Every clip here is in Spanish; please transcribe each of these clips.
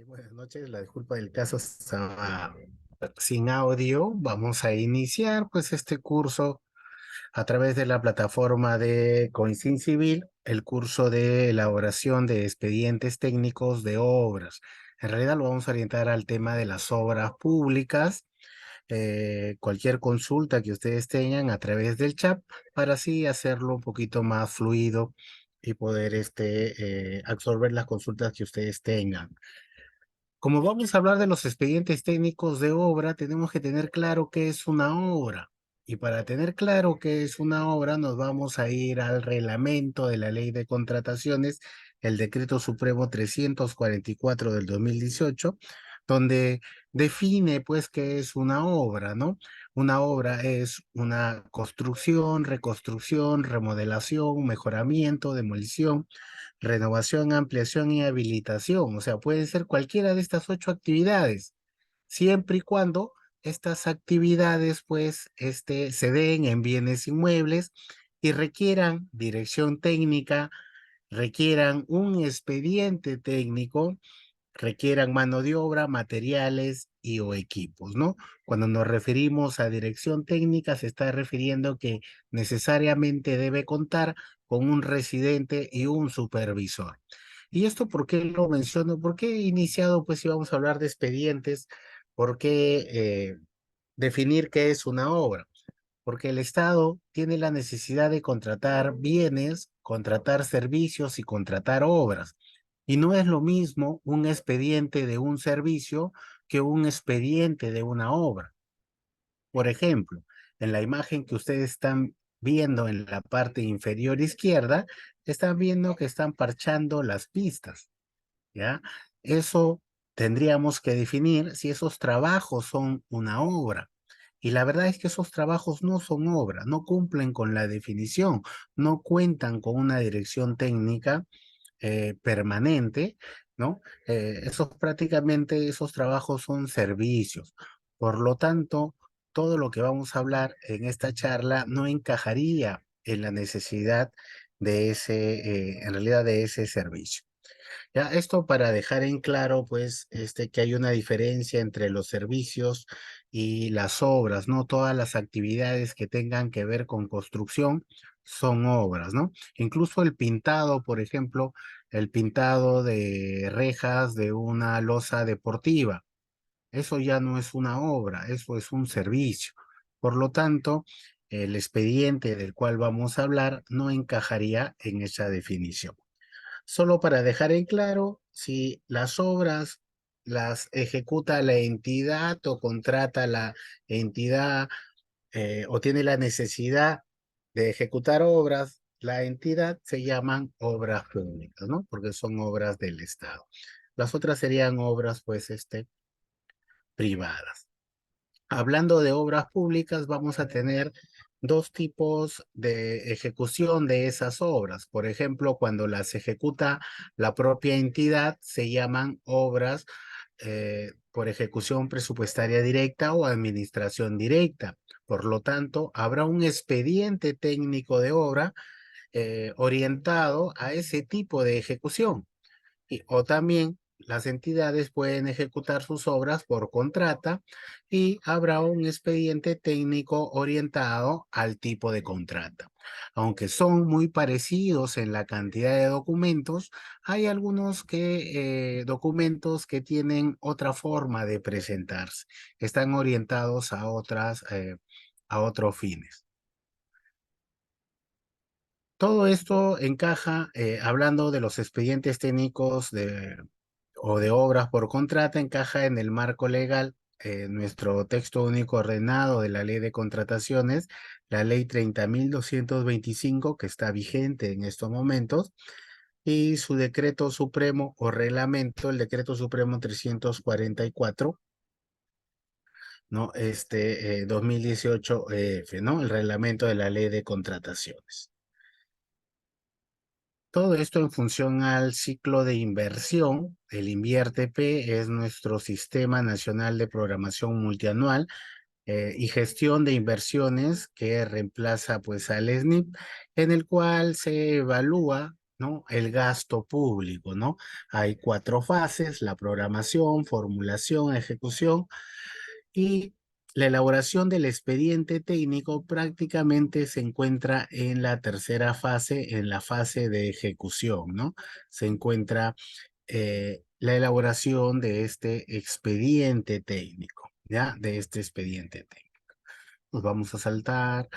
Buenas noches, la disculpa del caso estaba sin audio. Vamos a iniciar pues este curso a través de la plataforma de Coincin Civil, el curso de elaboración de expedientes técnicos de obras. En realidad lo vamos a orientar al tema de las obras públicas. Cualquier consulta que ustedes tengan a través del chat para así hacerlo un poquito más fluido y poder absorber las consultas que ustedes tengan. Como vamos a hablar de los expedientes técnicos de obra, tenemos que tener claro qué es una obra. Y para tener claro qué es una obra, nos vamos a ir al reglamento de la Ley de Contrataciones, el Decreto Supremo 344 del 2018, donde define pues qué es una obra, ¿no? Una obra es una construcción, reconstrucción, remodelación, mejoramiento, demolición, renovación, ampliación y habilitación. O sea, pueden ser cualquiera de estas 8 actividades, siempre y cuando estas actividades, pues, se den en bienes inmuebles y requieran dirección técnica, requieran un expediente técnico, requieran mano de obra, materiales y o equipos, ¿no? Cuando nos referimos a dirección técnica, se está refiriendo que necesariamente debe contar con un residente y un supervisor. ¿Y esto por qué lo menciono? Porque he iniciado, pues, si vamos a hablar de expedientes, ¿por qué definir qué es una obra? Porque el Estado tiene la necesidad de contratar bienes, contratar servicios y contratar obras. Y no es lo mismo un expediente de un servicio que un expediente de una obra. Por ejemplo, en la imagen que ustedes están viendo en la parte inferior izquierda, están viendo que están parchando las pistas, ¿ya? Eso tendríamos que definir si esos trabajos son una obra. Y la verdad es que esos trabajos no son obra, no cumplen con la definición, no cuentan con una dirección técnica permanente, ¿no? Esos trabajos son servicios. Por lo tanto, todo lo que vamos a hablar en esta charla no encajaría en la necesidad de en realidad de ese servicio. Ya, esto para dejar en claro, pues, que hay una diferencia entre los servicios y las obras, ¿no? Todas las actividades que tengan que ver con construcción son obras, ¿no? Incluso el pintado, por ejemplo, el pintado de rejas de una losa deportiva, eso ya no es una obra, eso es un servicio. Por lo tanto, el expediente del cual vamos a hablar no encajaría en esa definición. Solo para dejar en claro, si las obras las ejecuta la entidad o contrata la entidad o tiene la necesidad de ejecutar obras, la entidad se llaman obras públicas, ¿no? Porque son obras del Estado. Las otras serían obras, pues, privadas. Hablando de obras públicas, vamos a tener dos tipos de ejecución de esas obras. Por ejemplo, cuando las ejecuta la propia entidad, se llaman obras por ejecución presupuestaria directa o administración directa. Por lo tanto, habrá un expediente técnico de obra orientado a ese tipo de ejecución. O también las entidades pueden ejecutar sus obras por contrata y habrá un expediente técnico orientado al tipo de contrata. Aunque son muy parecidos en la cantidad de documentos, hay algunos documentos que tienen otra forma de presentarse. Están orientados a otros fines. Todo esto encaja, hablando de los expedientes técnicos o de obras por contrata, encaja en el marco legal, nuestro texto único ordenado de la ley de contrataciones, la ley 30.225, que está vigente en estos momentos, y su decreto supremo o reglamento, el decreto supremo 344, ¿no? 2018 F, ¿no? El reglamento de la ley de contrataciones. Todo esto en función al ciclo de inversión. El INVIERTE-P es nuestro Sistema Nacional de Programación Multianual y Gestión de Inversiones que reemplaza pues al SNIP, en el cual se evalúa ¿no? El gasto público, ¿no? Hay 4 fases: la programación, formulación, ejecución y la elaboración del expediente técnico prácticamente se encuentra en la tercera fase, en la fase de ejecución, ¿no? Se encuentra la elaboración de este expediente técnico, ¿ya? De este expediente técnico. Nos vamos a saltar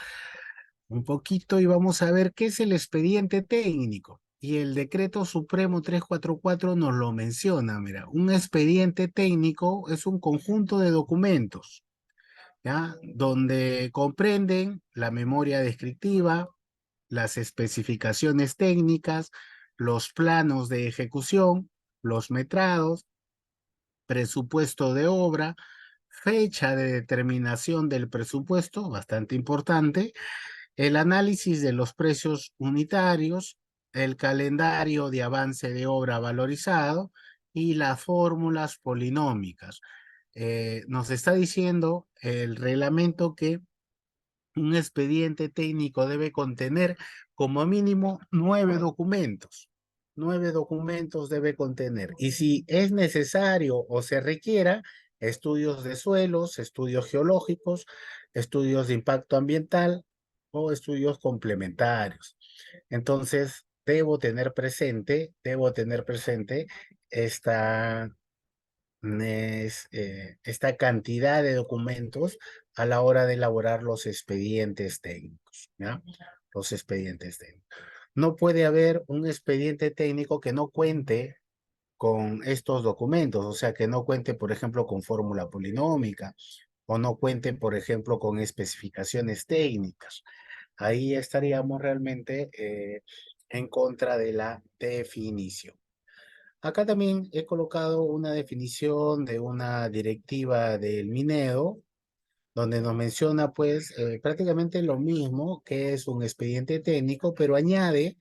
un poquito y vamos a ver qué es el expediente técnico. Y el decreto supremo 344 nos lo menciona. Mira, un expediente técnico es un conjunto de documentos, ¿ya? Donde comprenden la memoria descriptiva, las especificaciones técnicas, los planos de ejecución, los metrados, presupuesto de obra, fecha de determinación del presupuesto, bastante importante, el análisis de los precios unitarios, el calendario de avance de obra valorizado y las fórmulas polinómicas. Nos está diciendo el reglamento que un expediente técnico debe contener como mínimo 9 documentos. 9 documentos debe contener. Y si es necesario o se requiera, estudios de suelos, estudios geológicos, estudios de impacto ambiental o estudios complementarios. Entonces, debo tener presente esta esta cantidad de documentos a la hora de elaborar los expedientes técnicos, ¿ya? Los expedientes técnicos. No puede haber un expediente técnico que no cuente con estos documentos, o sea, que no cuente, por ejemplo, con fórmula polinómica o no cuente, por ejemplo, con especificaciones técnicas. Ahí estaríamos realmente en contra de la definición. Acá también he colocado una definición de una directiva del Mineo, donde nos menciona pues prácticamente lo mismo que es un expediente técnico, pero añade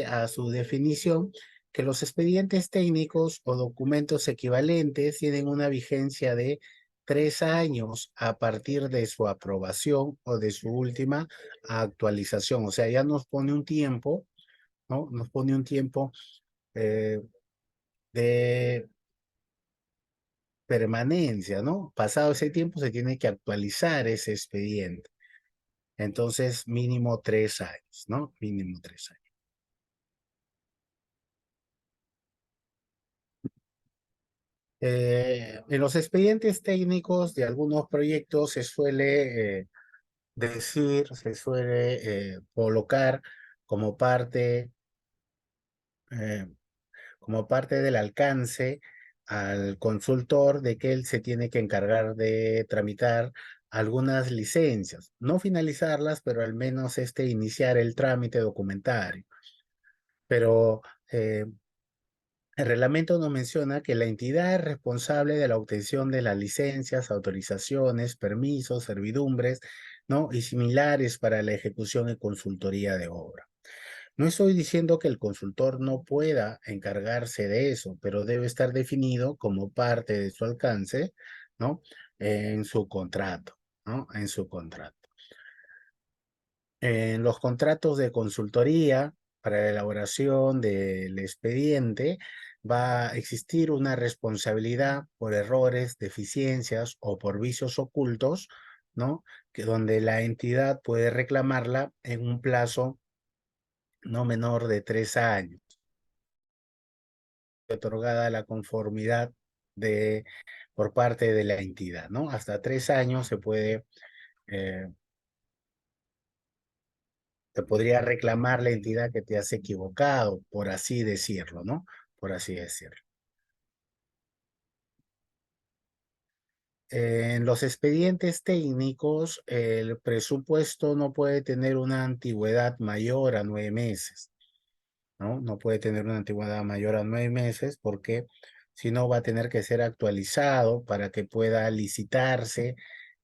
a su definición que los expedientes técnicos o documentos equivalentes tienen una vigencia de 3 años a partir de su aprobación o de su última actualización. O sea, ya nos pone un tiempo, ¿no? Nos pone un tiempo eh, de permanencia, ¿no? Pasado ese tiempo se tiene que actualizar ese expediente. Entonces, mínimo 3 años, ¿no? Mínimo 3 años. En los expedientes técnicos de algunos proyectos se suele se suele colocar como parte eh, como parte del alcance al consultor de que él se tiene que encargar de tramitar algunas licencias, no finalizarlas, pero al menos iniciar el trámite documentario. Pero el reglamento nos menciona que la entidad es responsable de la obtención de las licencias, autorizaciones, permisos, servidumbres, ¿no? Y similares para la ejecución y consultoría de obra. No estoy diciendo que el consultor no pueda encargarse de eso, pero debe estar definido como parte de su alcance, ¿no? En su contrato, ¿no? En su contrato. En los contratos de consultoría para la elaboración del expediente va a existir una responsabilidad por errores, deficiencias o por vicios ocultos, ¿no? Que donde la entidad puede reclamarla en un plazo no menor de 3 años, otorgada la conformidad de, por parte de la entidad, ¿no? Hasta 3 años eh, te podría reclamar la entidad que te has equivocado, por así decirlo, ¿no? Por así decirlo. En los expedientes técnicos, el presupuesto no puede tener una antigüedad mayor a 9 meses, ¿no? No puede tener una antigüedad mayor a 9 meses porque si no va a tener que ser actualizado para que pueda licitarse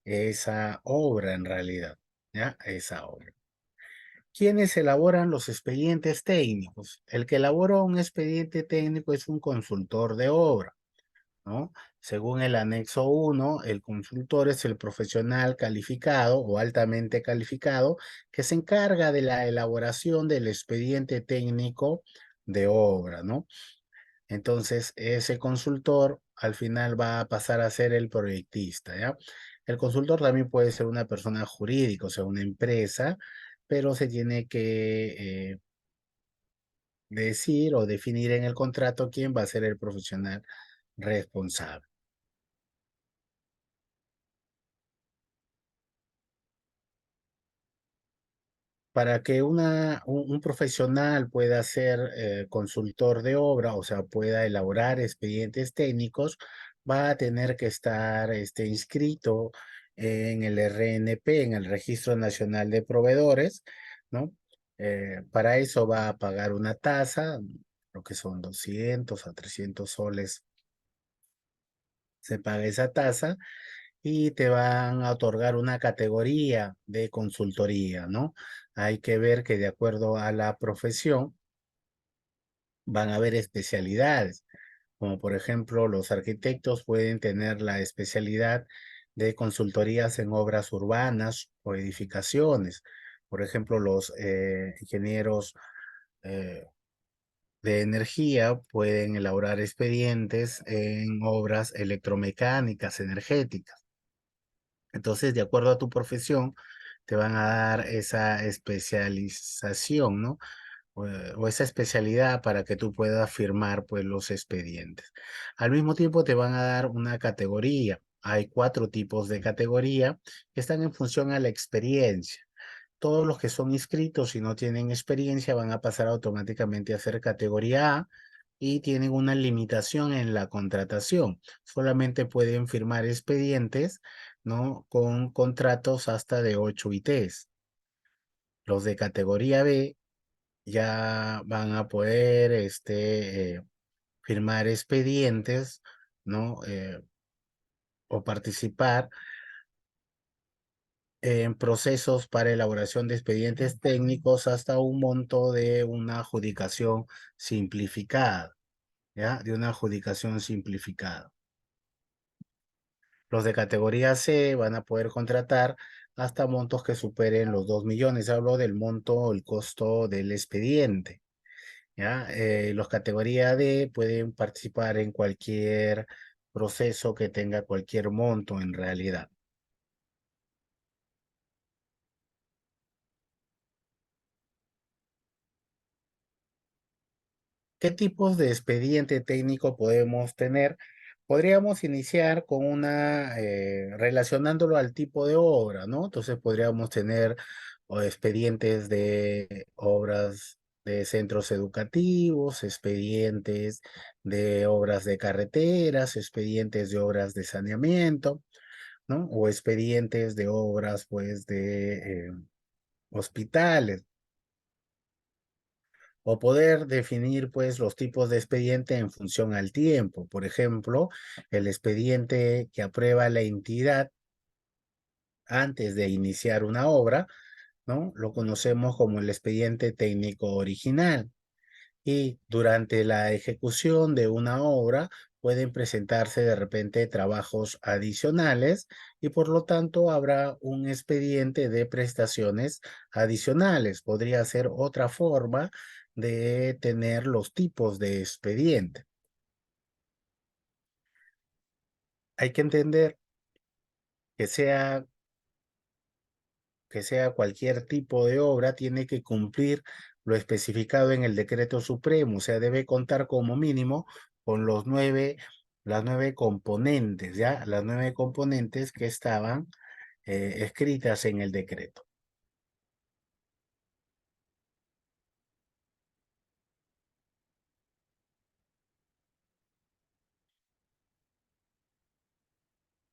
esa obra en realidad, ¿ya? Esa obra. ¿Quiénes elaboran los expedientes técnicos? El que elabora un expediente técnico es un consultor de obra, ¿no? Según el anexo 1, el consultor es el profesional calificado o altamente calificado que se encarga de la elaboración del expediente técnico de obra, ¿no? Entonces, ese consultor al final va a pasar a ser el proyectista, ¿ya? El consultor también puede ser una persona jurídica, o sea, una empresa, pero se tiene que decir o definir en el contrato quién va a ser el profesional responsable. Para que un profesional pueda ser consultor de obra, o sea, pueda elaborar expedientes técnicos, va a tener que estar inscrito en el RNP, en el Registro Nacional de Proveedores, ¿no? Para eso va a pagar una tasa, lo que son 200 a 300 soles, se paga esa tasa y te van a otorgar una categoría de consultoría, ¿no? Hay que ver que de acuerdo a la profesión van a haber especialidades, como por ejemplo los arquitectos pueden tener la especialidad de consultorías en obras urbanas o edificaciones. Por ejemplo, los ingenieros eh, de energía pueden elaborar expedientes en obras electromecánicas, energéticas. Entonces, de acuerdo a tu profesión, te van a dar esa especialización, ¿no? O esa especialidad para que tú puedas firmar, pues, los expedientes. Al mismo tiempo, te van a dar una categoría. Hay 4 tipos de categoría que están en función a la experiencia. Todos los que son inscritos y no tienen experiencia van a pasar automáticamente a ser categoría A y tienen una limitación en la contratación. Solamente pueden firmar expedientes, ¿no? Con contratos hasta de 8 ITs. Los de categoría B ya van a poder firmar expedientes, ¿no? O participar en procesos para elaboración de expedientes técnicos hasta un monto de una adjudicación simplificada, ¿ya? De una adjudicación simplificada. Los de categoría C van a poder contratar hasta montos que superen los 2 millones. Hablo del monto o el costo del expediente, ¿ya? Los categoría D pueden participar en cualquier proceso que tenga cualquier monto en realidad. ¿Qué tipos de expediente técnico podemos tener? Podríamos iniciar con relacionándolo al tipo de obra, ¿no? Entonces podríamos tener expedientes de obras de centros educativos, expedientes de obras de carreteras, expedientes de obras de saneamiento, ¿no? O expedientes de obras, pues, de hospitales. O poder definir, pues, los tipos de expediente en función al tiempo. Por ejemplo, el expediente que aprueba la entidad antes de iniciar una obra, ¿no? Lo conocemos como el expediente técnico original. Y durante la ejecución de una obra pueden presentarse de repente trabajos adicionales y por lo tanto habrá un expediente de prestaciones adicionales. Podría ser otra forma de tener los tipos de expediente. Hay que entender que sea cualquier tipo de obra, tiene que cumplir lo especificado en el decreto supremo, o sea, debe contar como mínimo con las 9 componentes, ¿ya? Las 9 componentes que estaban escritas en el decreto.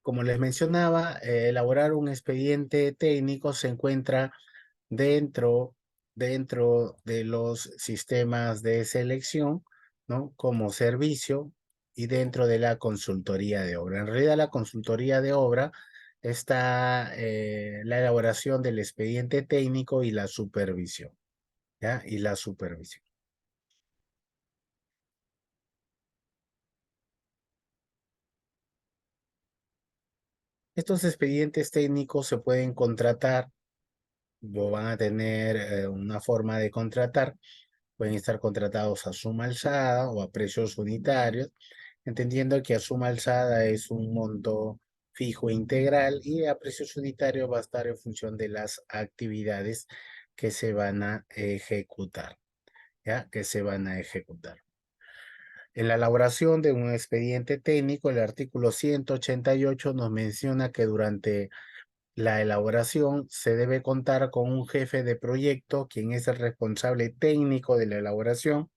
Como les mencionaba, elaborar un expediente técnico se encuentra dentro, dentro de los sistemas de selección, ¿no? Como servicio y dentro de la consultoría de obra. En realidad, la consultoría de obra está la elaboración del expediente técnico y la supervisión, ¿ya? Y la supervisión. Estos expedientes técnicos se pueden contratar o van a tener una forma de contratar. Pueden estar contratados a suma alzada o a precios unitarios, entendiendo que a suma alzada es un monto fijo integral y a precios unitarios va a estar en función de las actividades que se van a ejecutar, ¿ya? Que se van a ejecutar. En la elaboración de un expediente técnico, el artículo 188 nos menciona que durante la elaboración se debe contar con un jefe de proyecto, quien es el responsable técnico de la elaboración,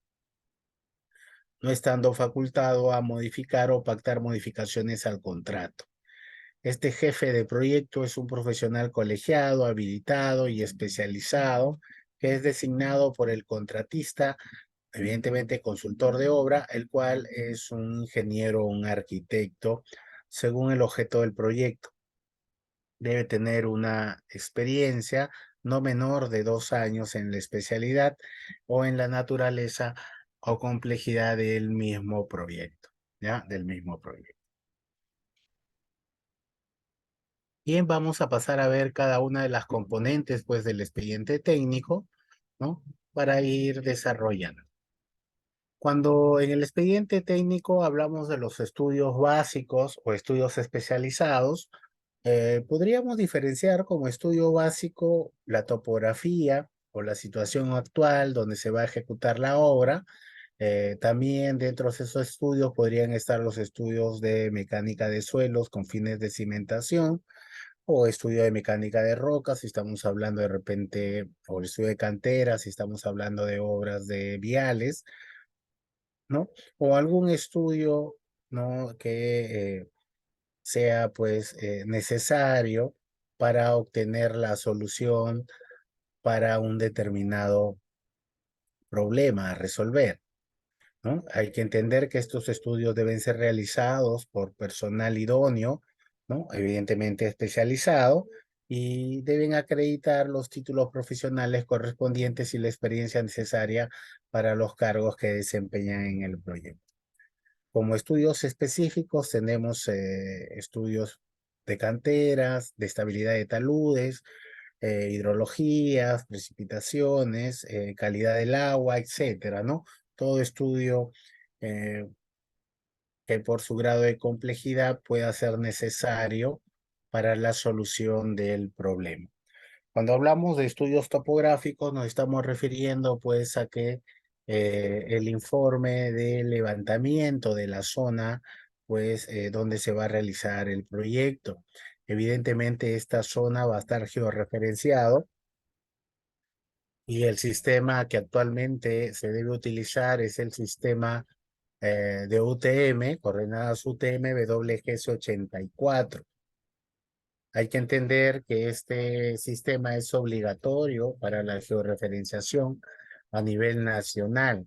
no estando facultado a modificar o pactar modificaciones al contrato. Este jefe de proyecto es un profesional colegiado, habilitado y especializado que es designado por el contratista, evidentemente consultor de obra, el cual es un ingeniero o un arquitecto, según el objeto del proyecto. Debe tener una experiencia no menor de 2 años en la especialidad o en la naturaleza o complejidad del mismo proyecto, ¿ya? Del mismo proyecto. Bien, vamos a pasar a ver cada una de las componentes, pues, del expediente técnico, ¿no? Para ir desarrollando. Cuando en el expediente técnico hablamos de los estudios básicos o estudios especializados, podríamos diferenciar como estudio básico la topografía o la situación actual donde se va a ejecutar la obra. También dentro de esos estudios podrían estar los estudios de mecánica de suelos con fines de cimentación o estudio de mecánica de rocas, si estamos hablando de repente, o el estudio de canteras, si estamos hablando de obras de viales, ¿no? O algún estudio, ¿no? Que sea pues necesario para obtener la solución para un determinado problema a resolver, ¿no? Hay que entender que estos estudios deben ser realizados por personal idóneo, ¿no? Evidentemente especializado, y deben acreditar los títulos profesionales correspondientes y la experiencia necesaria para los cargos que desempeñan en el proyecto. Como estudios específicos tenemos estudios de canteras, de estabilidad de taludes, hidrologías, precipitaciones, calidad del agua, etcétera, ¿no? Todo estudio eh, que por su grado de complejidad pueda ser necesario para la solución del problema. Cuando hablamos de estudios topográficos, nos estamos refiriendo pues a que el informe de levantamiento de la zona, pues donde se va a realizar el proyecto. Evidentemente esta zona va a estar georreferenciado y el sistema que actualmente se debe utilizar es el sistema de UTM, coordenadas UTM WGS84. Hay que entender que este sistema es obligatorio para la georreferenciación a nivel nacional,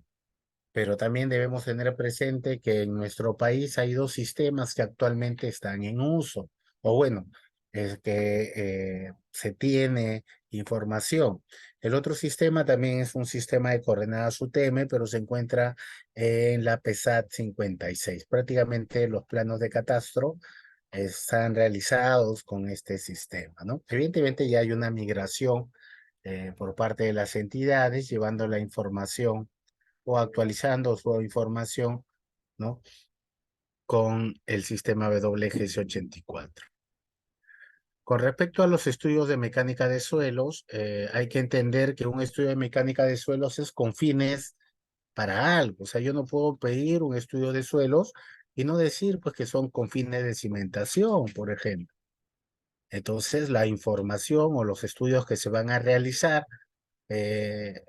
pero también debemos tener presente que en nuestro país hay dos sistemas que actualmente están en uso, o bueno, es que se tiene información. El otro sistema también es un sistema de coordenadas UTM, pero se encuentra en la PESAT 56. Prácticamente los planos de catastro están realizados con este sistema, ¿no? Evidentemente ya hay una migración por parte de las entidades llevando la información o actualizando su información, ¿no? Con el sistema WGS84. Con respecto a los estudios de mecánica de suelos, hay que entender que un estudio de mecánica de suelos es con fines para algo. O sea, yo no puedo pedir un estudio de suelos y no decir pues que son con fines de cimentación, por ejemplo. Entonces, la información o los estudios que se van a realizar eh,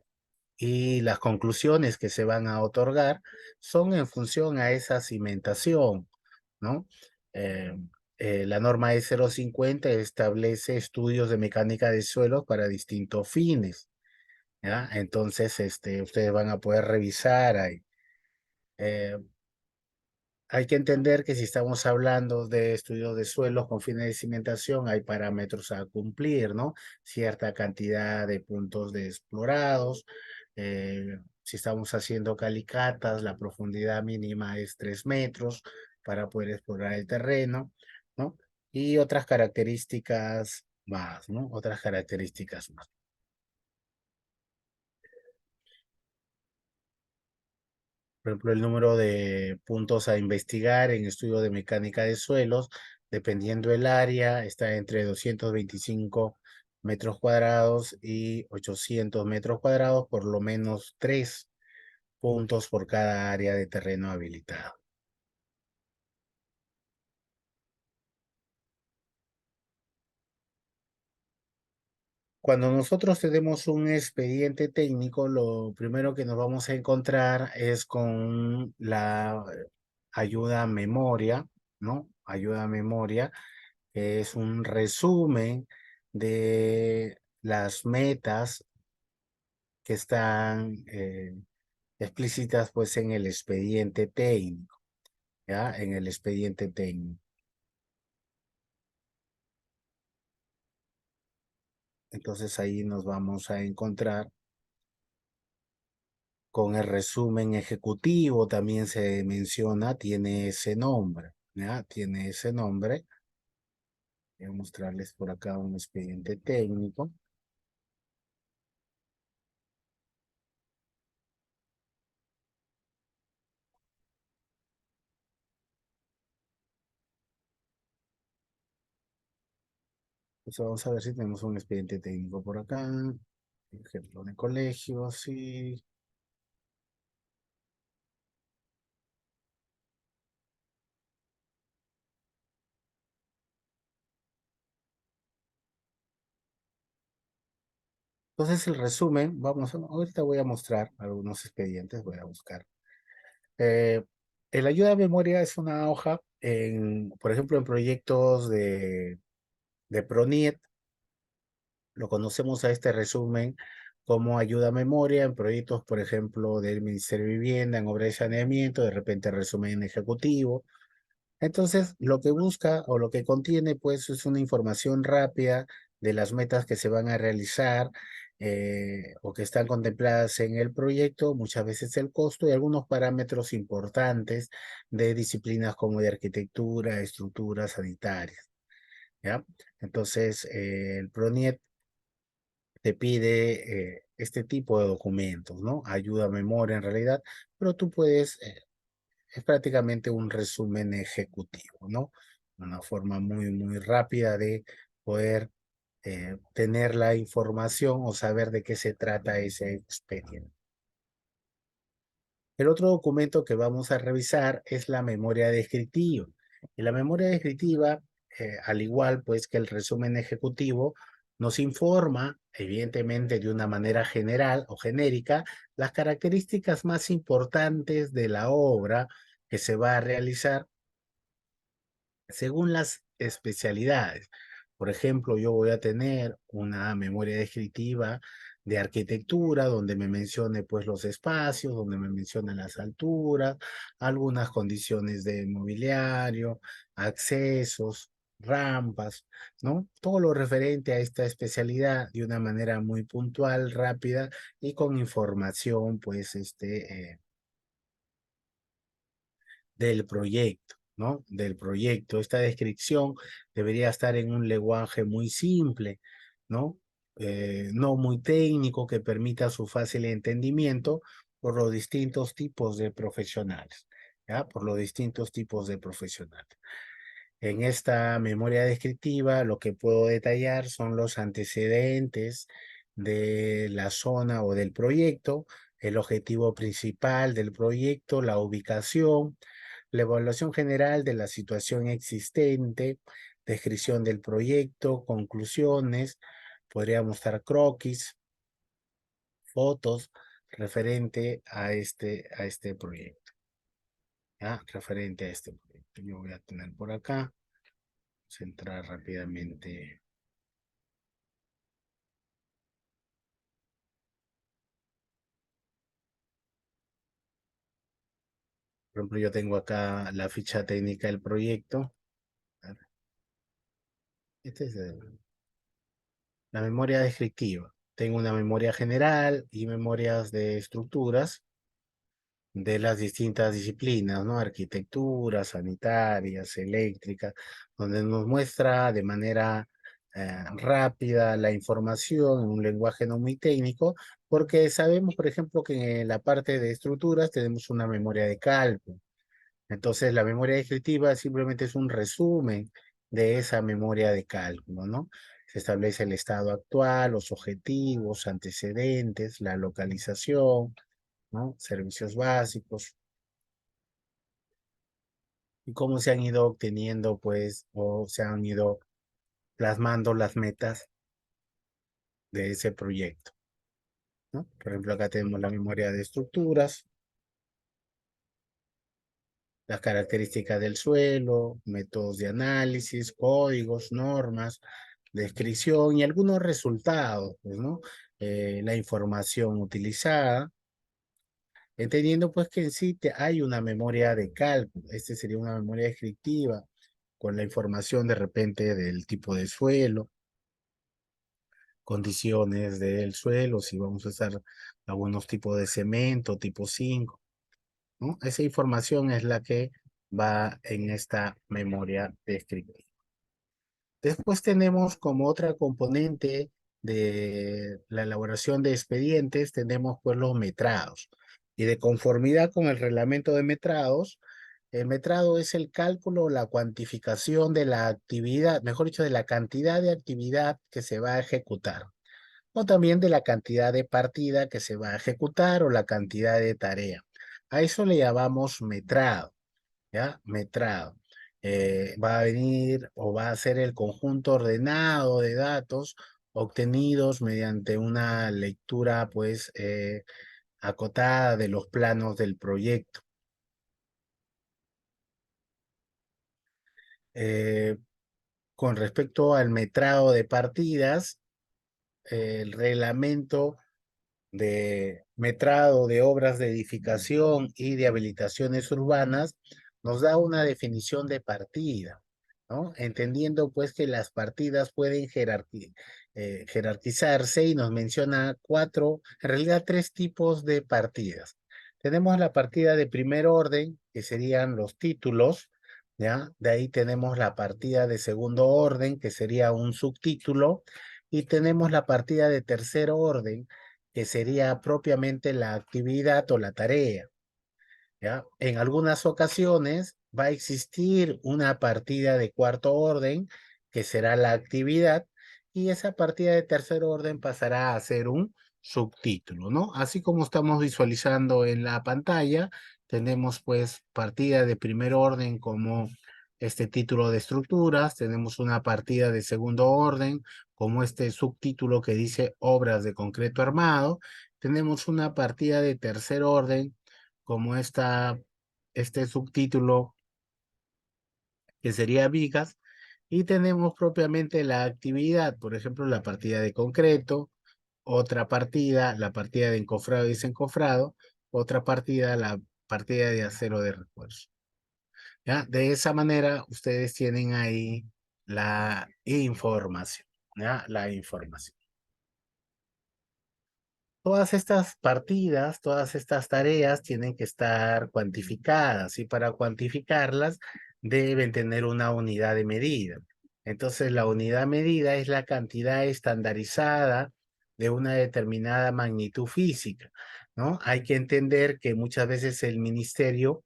y las conclusiones que se van a otorgar son en función a esa cimentación, ¿no? Eh, la norma E050 establece estudios de mecánica de suelos para distintos fines, ¿ya? Entonces, ustedes van a poder revisar ahí. Eh, Hay que entender que si estamos hablando de estudios de suelos con fines de cimentación, hay parámetros a cumplir, ¿no? Cierta cantidad de puntos de explorados. Si estamos haciendo calicatas, la profundidad mínima es 3 metros para poder explorar el terreno, ¿no? y otras características más, ¿no? Otras características más. Por ejemplo, el número de puntos a investigar en estudio de mecánica de suelos, dependiendo del área, está entre 225 metros cuadrados y 800 metros cuadrados, por lo menos 3 puntos por cada área de terreno habilitado. Cuando nosotros tenemos un expediente técnico, lo primero que nos vamos a encontrar es con la ayuda a memoria, ¿no? Ayuda a memoria, que es un resumen de las metas que están explícitas pues en el expediente técnico, ¿ya? En el expediente técnico. Entonces ahí nos vamos a encontrar con el resumen ejecutivo, también se menciona, tiene ese nombre, ¿ya? Tiene ese nombre. Voy a mostrarles por acá un expediente técnico. Pues vamos a ver si tenemos un expediente técnico por acá. Ejemplo de colegio, sí. Entonces el resumen, ahorita voy a mostrar algunos expedientes, voy a buscar. Eh, el ayuda a memoria es una hoja, por ejemplo, en proyectos de PRONIET, lo conocemos a este resumen como ayuda a memoria en proyectos, por ejemplo, del Ministerio de Vivienda, en obra de saneamiento, de repente resumen ejecutivo. Entonces, lo que busca o lo que contiene, pues, es una información rápida de las metas que se van a realizar o que están contempladas en el proyecto, muchas veces el costo y algunos parámetros importantes de disciplinas como de arquitectura, estructuras sanitarias, ¿ya? Entonces, el PRONIET te pide este tipo de documentos, ¿no? Ayuda a memoria en realidad, pero tú puedes es prácticamente un resumen ejecutivo, ¿no? Una forma muy, muy rápida de poder tener la información o saber de qué se trata ese expediente. El otro documento que vamos a revisar es la memoria descriptiva. Y la memoria descriptiva, al igual pues que el resumen ejecutivo, nos informa, evidentemente de una manera general o genérica, las características más importantes de la obra que se va a realizar según las especialidades. Por ejemplo, yo voy a tener una memoria descriptiva de arquitectura donde me mencione pues los espacios, donde me mencione las alturas, algunas condiciones de mobiliario, accesos, rampas, ¿no? Todo lo referente a esta especialidad de una manera muy puntual, rápida y con información pues del proyecto, ¿no? Del proyecto. Esta descripción debería estar en un lenguaje muy simple, ¿no? No muy técnico que permita su fácil entendimiento por los distintos tipos de profesionales, ¿ya? Por los distintos tipos de profesionales. En esta memoria descriptiva, lo que puedo detallar son los antecedentes de la zona o del proyecto, el objetivo principal del proyecto, la ubicación, la evaluación general de la situación existente, descripción del proyecto, conclusiones, podría mostrar croquis, fotos referente a este proyecto, ¿ya? Referente a este proyecto. Yo voy a tener por acá, centrar rápidamente. Por ejemplo, yo tengo acá la ficha técnica del proyecto. Esta es la memoria descriptiva. Tengo una memoria general y memorias de estructuras. de las distintas disciplinas, ¿no? Arquitectura, sanitarias, eléctricas, donde nos muestra de manera rápida la información en un lenguaje no muy técnico, porque sabemos, por ejemplo, que en la parte de estructuras tenemos una memoria de cálculo. Entonces, la memoria descriptiva simplemente es un resumen de esa memoria de cálculo, ¿no? Se establece el estado actual, los objetivos, antecedentes, la localización, ¿no? Servicios básicos y cómo se han ido obteniendo, pues, o se han ido plasmando las metas de ese proyecto, ¿no? Por ejemplo, acá tenemos la memoria de estructuras, las características del suelo, métodos de análisis, códigos, normas, descripción y algunos resultados, pues, ¿no? La información utilizada, entendiendo pues que en sí hay una memoria de cálculo, este sería una memoria descriptiva, con la información de repente del tipo de suelo, condiciones del suelo, si vamos a usar algunos tipos de cemento, tipo 5, ¿no? Esa información es la que va en esta memoria descriptiva. Después tenemos como otra componente de la elaboración de expedientes, tenemos pues los metrados. Y de conformidad con el reglamento de metrados, el metrado es el cálculo o la cuantificación de la actividad, mejor dicho, de la cantidad de actividad que se va a ejecutar, o también de la cantidad de partida que se va a ejecutar o la cantidad de tarea. A eso le llamamos metrado. ¿Ya? Metrado. Va a venir o va a ser el conjunto ordenado de datos obtenidos mediante una lectura, pues, acotada de los planos del proyecto. Eh, con respecto al metrado de partidas, el reglamento de metrado de obras de edificación y de habilitaciones urbanas nos da una definición de partida, ¿no? Entendiendo pues que las partidas pueden jerarquizarse y nos menciona cuatro, en realidad tres tipos de partidas. Tenemos la partida de primer orden, que serían los títulos, ¿ya? De ahí tenemos la partida de segundo orden, que sería un subtítulo, y tenemos la partida de tercer orden, que sería propiamente la actividad o la tarea, ¿ya? En algunas ocasiones va a existir una partida de cuarto orden, que será la actividad, y esa partida de tercer orden pasará a ser un subtítulo, ¿no? Así como estamos visualizando en la pantalla, tenemos pues partida de primer orden como este título de estructuras, tenemos una partida de segundo orden como este subtítulo que dice obras de concreto armado, tenemos una partida de tercer orden como este subtítulo que sería vigas, y tenemos propiamente la actividad, por ejemplo, la partida de concreto, otra partida, la partida de encofrado y desencofrado, otra partida, la partida de acero de refuerzo. ¿Ya? De esa manera, ustedes tienen ahí la información, ¿ya? La información. Todas estas partidas, todas estas tareas tienen que estar cuantificadas y para cuantificarlas deben tener una unidad de medida. Entonces, la unidad medida es la cantidad estandarizada de una determinada magnitud física, ¿no? Hay que entender que muchas veces el ministerio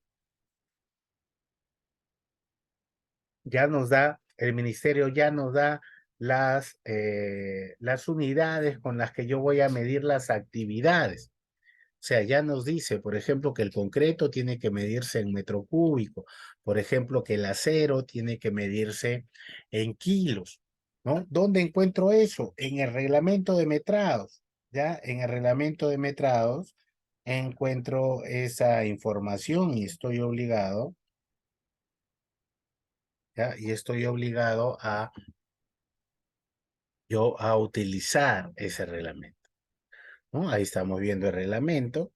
el ministerio ya nos da las unidades con las que yo voy a medir las actividades. O sea, ya nos dice, por ejemplo, que el concreto tiene que medirse en metro cúbico, por ejemplo, que el acero tiene que medirse en kilos, ¿no? ¿Dónde encuentro eso? En el reglamento de metrados, ¿ya? En el reglamento de metrados encuentro esa información y estoy obligado, ¿ya? Y estoy obligado a utilizar ese reglamento, ¿no? Ahí estamos viendo el reglamento.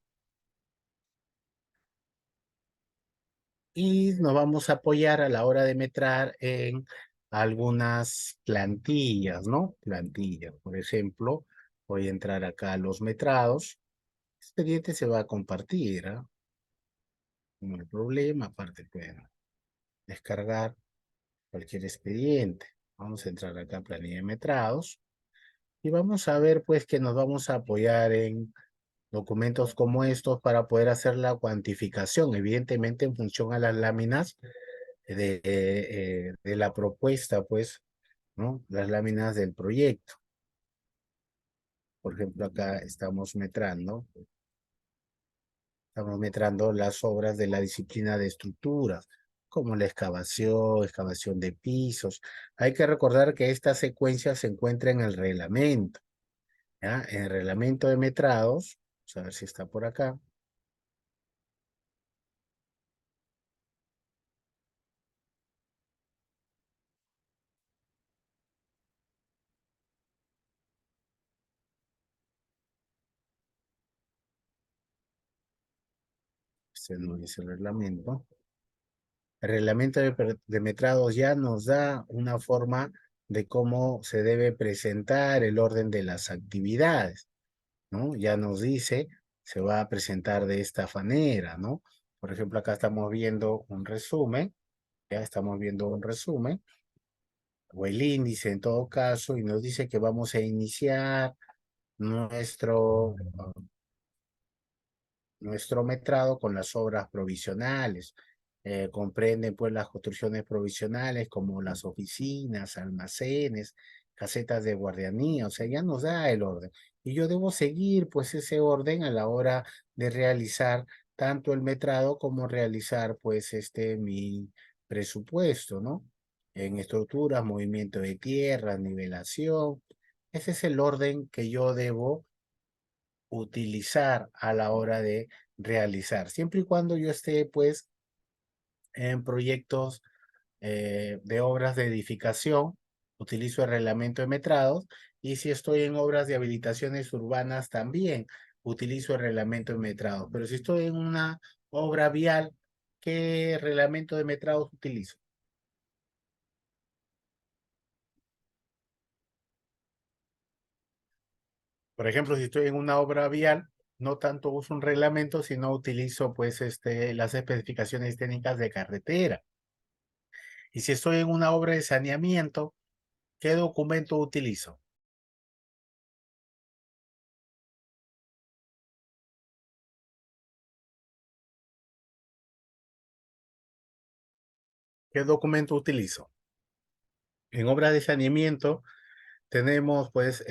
Y nos vamos a apoyar a la hora de metrar en algunas plantillas, ¿no? Plantillas, por ejemplo, voy a entrar acá a los metrados. El expediente se va a compartir, ¿ah? no hay problema, aparte pueden descargar cualquier expediente. Vamos a entrar acá a planilla de metrados y vamos a ver pues que nos vamos a apoyar en documentos como estos para poder hacer la cuantificación, evidentemente en función a las láminas de la propuesta, pues, ¿no? Las láminas del proyecto. Por ejemplo, acá estamos metrando las obras de la disciplina de estructuras, como la excavación de pisos. Hay que recordar que esta secuencia se encuentra en el reglamento, ¿ya? En el reglamento de metrados, vamos a ver si está por acá. Este no es el reglamento. El reglamento de metrados ya nos da una forma de cómo se debe presentar el orden de las actividades, ¿no? Ya nos dice, se va a presentar de esta manera, ¿no? Por ejemplo, acá estamos viendo un resumen, ya estamos viendo un resumen, o el índice en todo caso, y nos dice que vamos a iniciar nuestro nuestro metrado con las obras provisionales. Comprenden pues las construcciones provisionales como las oficinas, almacenes, casetas de guardianía, o sea, ya nos da el orden. Y yo debo seguir pues ese orden a la hora de realizar tanto el metrado como realizar pues mi presupuesto, ¿no? En estructuras, movimiento de tierra, nivelación. Ese es el orden que yo debo utilizar a la hora de realizar, siempre y cuando yo esté pues en proyectos de obras de edificación, utilizo el reglamento de metrados, y si estoy en obras de habilitaciones urbanas también utilizo el reglamento de metrados, pero si estoy en una obra vial, ¿qué reglamento de metrados utilizo? Por ejemplo, si estoy en una obra vial, no tanto uso un reglamento, sino utilizo pues las especificaciones técnicas de carretera. Y si estoy en una obra de saneamiento, ¿qué documento utilizo? ¿Qué documento utilizo? En obras de saneamiento tenemos pues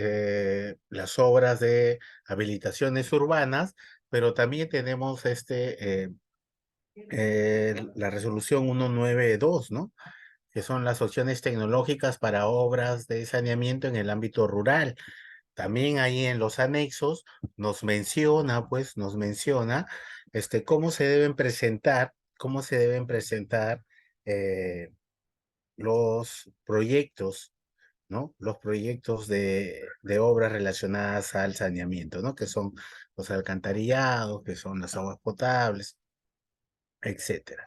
las obras de habilitaciones urbanas, pero también tenemos la resolución 192, ¿no? Que son las opciones tecnológicas para obras de saneamiento en el ámbito rural. También ahí en los anexos nos menciona, cómo se deben presentar eh, los proyectos, ¿no? Los proyectos de obras relacionadas al saneamiento, ¿no? Que son los alcantarillados, que son las aguas potables, etcétera.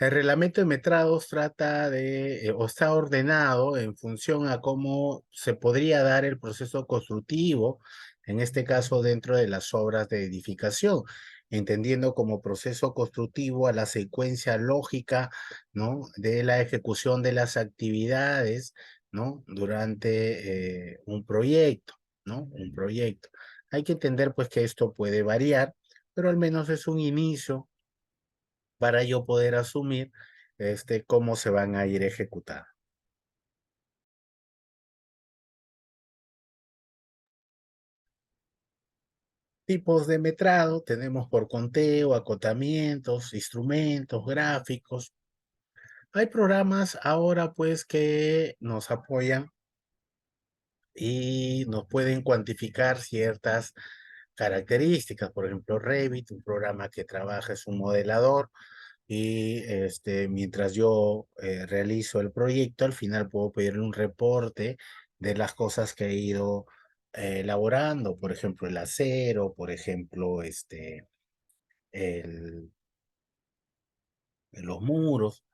El reglamento de metrados trata o está ordenado en función a cómo se podría dar el proceso constructivo, en este caso dentro de las obras de edificación, entendiendo como proceso constructivo a la secuencia lógica, ¿no? De la ejecución de las actividades, ¿no? Durante un proyecto, ¿no? Un proyecto. Hay que entender pues que esto puede variar, pero al menos es un inicio para yo poder asumir cómo se van a ir ejecutando. Tipos de metrado, tenemos por conteo, acotamientos, instrumentos, gráficos. Hay programas ahora pues que nos apoyan y nos pueden cuantificar ciertas características. Por ejemplo, Revit, un programa que trabaja, es un modelador, y mientras yo realizo el proyecto, al final puedo pedirle un reporte de las cosas que he ido elaborando, por ejemplo, el acero, por ejemplo, el, los muros.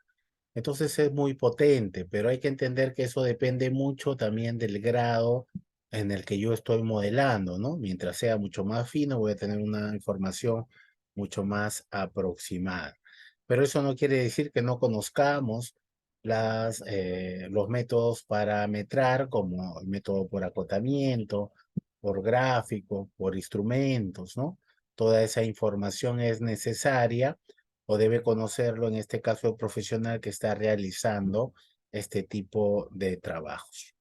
Entonces es muy potente, pero hay que entender que eso depende mucho también del grado en el que yo estoy modelando, ¿no? Mientras sea mucho más fino, voy a tener una información mucho más aproximada. pero eso no quiere decir que no conozcamos los métodos para metrar, como el método por acotamiento, por gráfico, por instrumentos, ¿no? Toda esa información es necesaria o debe conocerlo en este caso el profesional que está realizando este tipo de trabajos,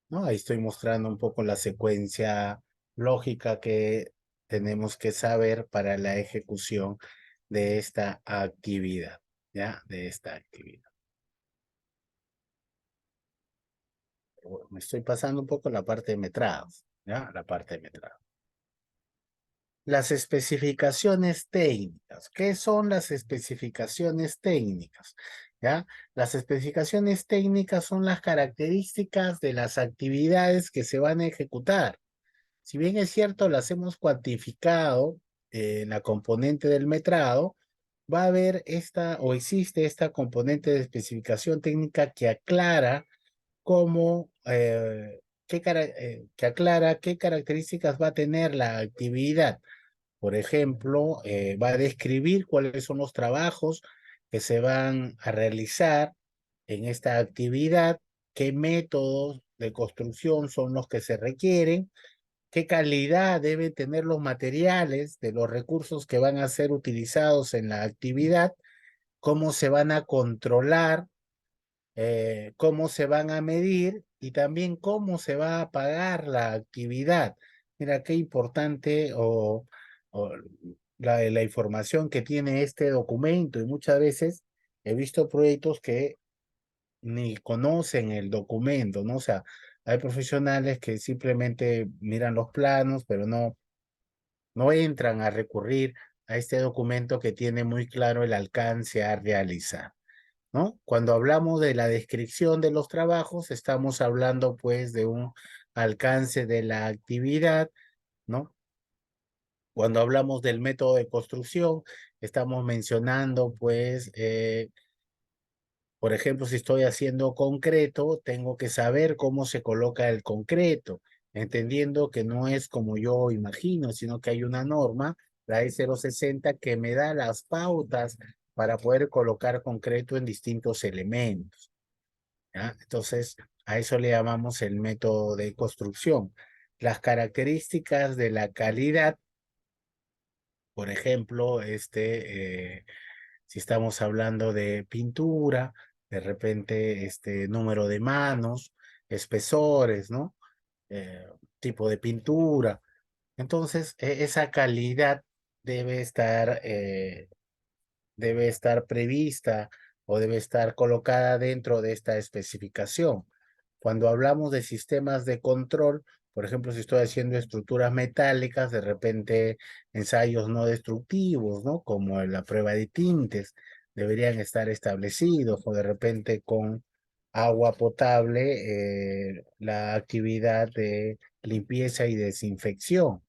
¿no? Ahí estoy mostrando un poco la secuencia lógica que tenemos que saber para la ejecución de esta actividad, ¿ya? De esta actividad. Bueno, me estoy pasando un poco la parte de metrados, ¿ya? La parte de metrados. Las especificaciones técnicas. ¿Qué son las especificaciones técnicas? ¿Ya? Las especificaciones técnicas son las características de las actividades que se van a ejecutar. Si bien es cierto, las hemos cuantificado en la componente del metrado, va a haber esta o existe esta componente de especificación técnica que aclara cómo, que aclara qué características va a tener la actividad. Por ejemplo, va a describir cuáles son los trabajos que se van a realizar en esta actividad, qué métodos de construcción son los que se requieren, qué calidad deben tener los materiales de los recursos que van a ser utilizados en la actividad, cómo se van a controlar, cómo se van a medir y también cómo se va a pagar la actividad. Mira, qué importante o la información que tiene este documento y muchas veces he visto proyectos que ni conocen el documento, ¿no? O sea, hay profesionales que simplemente miran los planos, pero no entran a recurrir a este documento que tiene muy claro el alcance a realizar, ¿no? Cuando hablamos de la descripción de los trabajos, estamos hablando pues de un alcance de la actividad, ¿no? Cuando hablamos del método de construcción, estamos mencionando pues por ejemplo, si estoy haciendo concreto, tengo que saber cómo se coloca el concreto, entendiendo que no es como yo imagino, sino que hay una norma, la E060, que me da las pautas para poder colocar concreto en distintos elementos, ¿ya? Entonces, a eso le llamamos el método de construcción. Las características de la calidad, por ejemplo, si estamos hablando de pintura, de repente número de manos, espesores, ¿no? Eh, tipo de pintura. Entonces, esa calidad debe estar, eh, debe estar prevista o debe estar colocada dentro de esta especificación. Cuando hablamos de sistemas de control, por ejemplo, si estoy haciendo estructuras metálicas, de repente ensayos no destructivos, ¿no? Como la prueba de tintes, deberían estar establecidos, o de repente con agua potable, la actividad de limpieza y desinfección,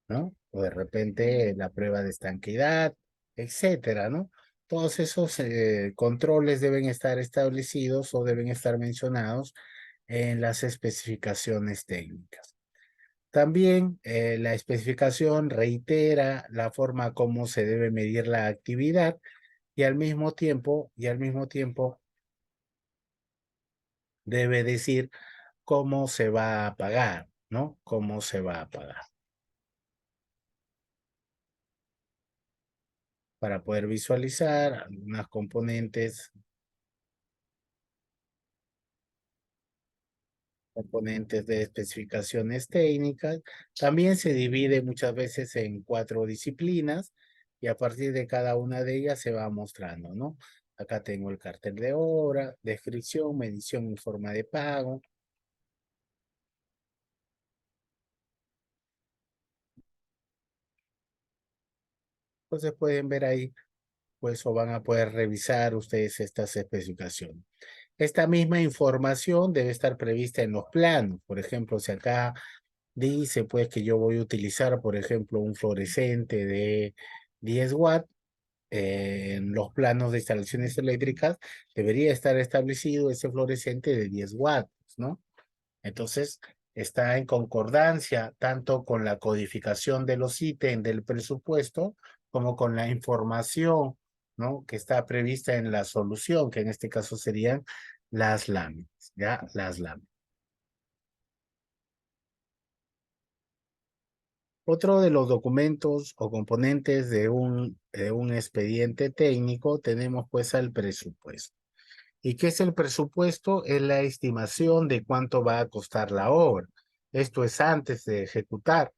¿no? O de repente la prueba de estanqueidad, etcétera, ¿no? Todos esos controles deben estar establecidos o deben estar mencionados en las especificaciones técnicas. También la especificación reitera la forma como se debe medir la actividad y al mismo tiempo debe decir cómo se va a pagar, ¿no? Cómo se va a pagar para poder visualizar algunas componentes de especificaciones técnicas. También se divide muchas veces en 4 disciplinas y a partir de cada una de ellas se va mostrando, ¿no? Acá tengo el cartel de obra, descripción, medición y forma de pago. Entonces pueden ver ahí, pues, o van a poder revisar ustedes estas especificaciones. Esta misma información debe estar prevista en los planos. Por ejemplo, si acá dice, pues, que yo voy a utilizar, por ejemplo, un fluorescente de 10 watts, en los planos de instalaciones eléctricas debería estar establecido ese fluorescente de 10 watts, ¿no? Entonces, está en concordancia tanto con la codificación de los ítems del presupuesto como con la información, ¿no? Que está prevista en la solución, que en este caso serían las láminas, ¿ya? Las láminas. Otro de los documentos o componentes de un expediente técnico tenemos pues al presupuesto. ¿Y qué es el presupuesto? Es la estimación de cuánto va a costar la obra. Esto es antes de ejecutar.